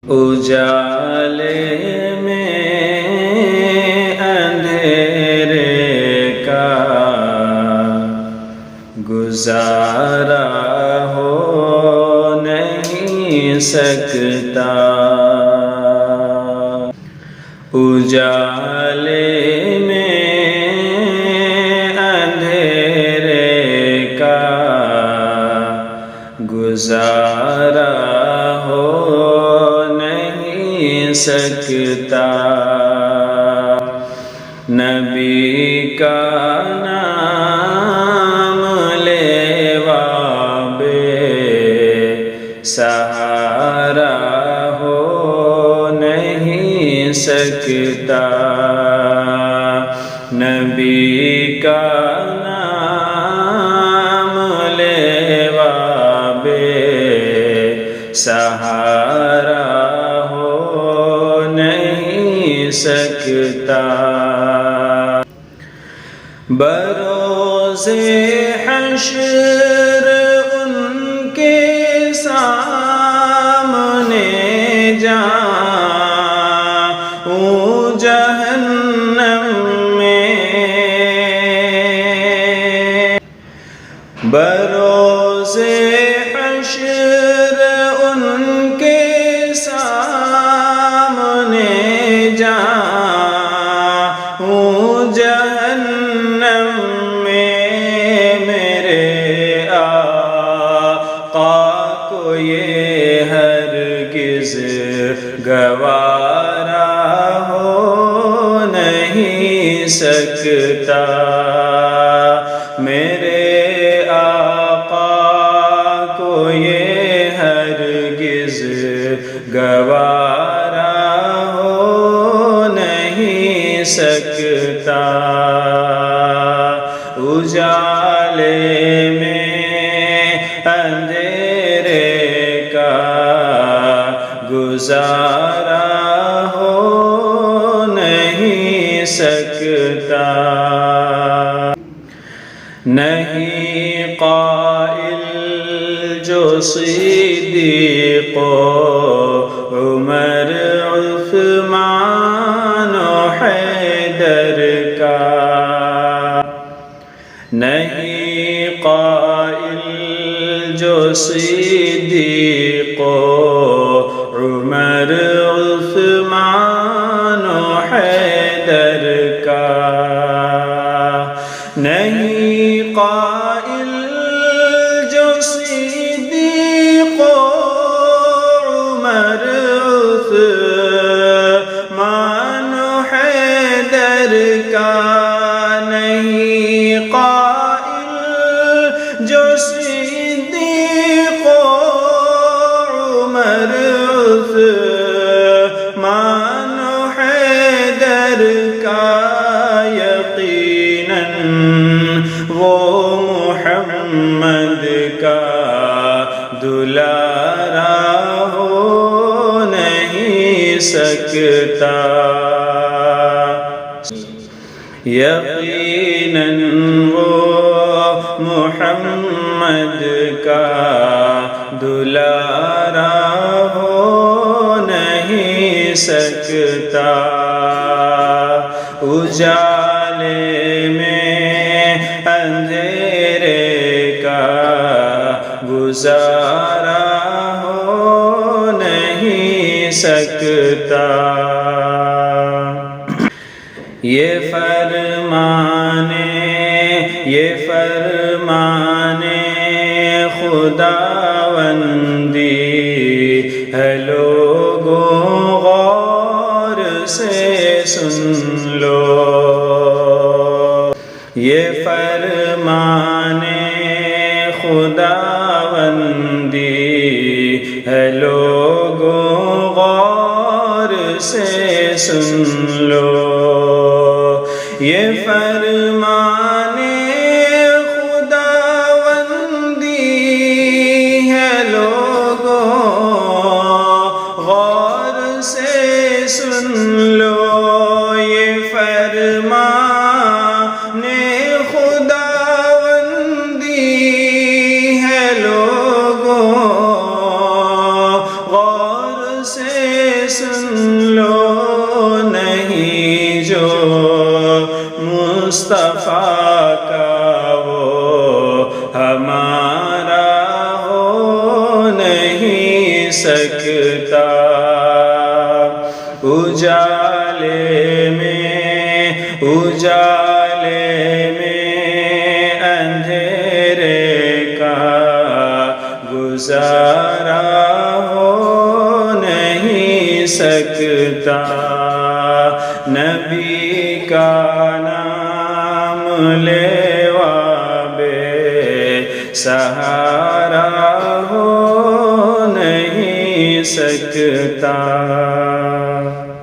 اجالے میں اندھیرے کا گزارا ہو نہیں سکتا، اجالے میں اندھیرے کا گزارا ہو نہیں سکتا، نبی کا نام لیوا بے سہارا ہو نہیں سکتا، نبی کا نام لیوا بے سہارا ہو نہیں سکتا، بروز حشر ان کے سامنے جاؤں جہنم میں، بروز حشر ان کے سامنے جاؤں جہنم میں، میرے آقا کو یہ ہرگز گوارا ہو نہیں سکتا، میرے آقا کو یہ ہرگز گوارا ہو نہیں سکتا، اجالے میں اندھیرے کا گزارا ہو نہیں سکتا، نہیں قائل جو صدیق و عمر عثمان و حیدر کا، نہیں قائل جو صدیق و عمر عثمان و حیدر کا، نہیں قائل جو صدیق و عمر عثمان و حیدر کا، نہیں قائل جو صدیق و عمر عثمان و حیدر کا، یقیناً وہ محمد کا دلارا ہو نہیں سکتا، یقیناً وہ محمد کا دلارا ہو نہیں سکتا، اجالے میں اندھیرے کا گزارا ہو نہیں سکتا، یہ فرمانے خداوندی ہے، لوگوں غور سے سن لو، یہ فرمانے خداوندی ہے، لوگوں غور سے سن لو، یہ فرمانے خداوندی ہے، لوگوں غور سے سن لو، یہ فرمانے خداوندی ہے، لوگوں غور سے سن لو نہیں جو مصطفیٰ کا وہ ہمارا ہو نہیں سکتا. اجالے میں اندھیرے کا گزارا ہو نہیں سکتا. نبی کا نام لیوا بے سہارا ہو نہیں سکتا.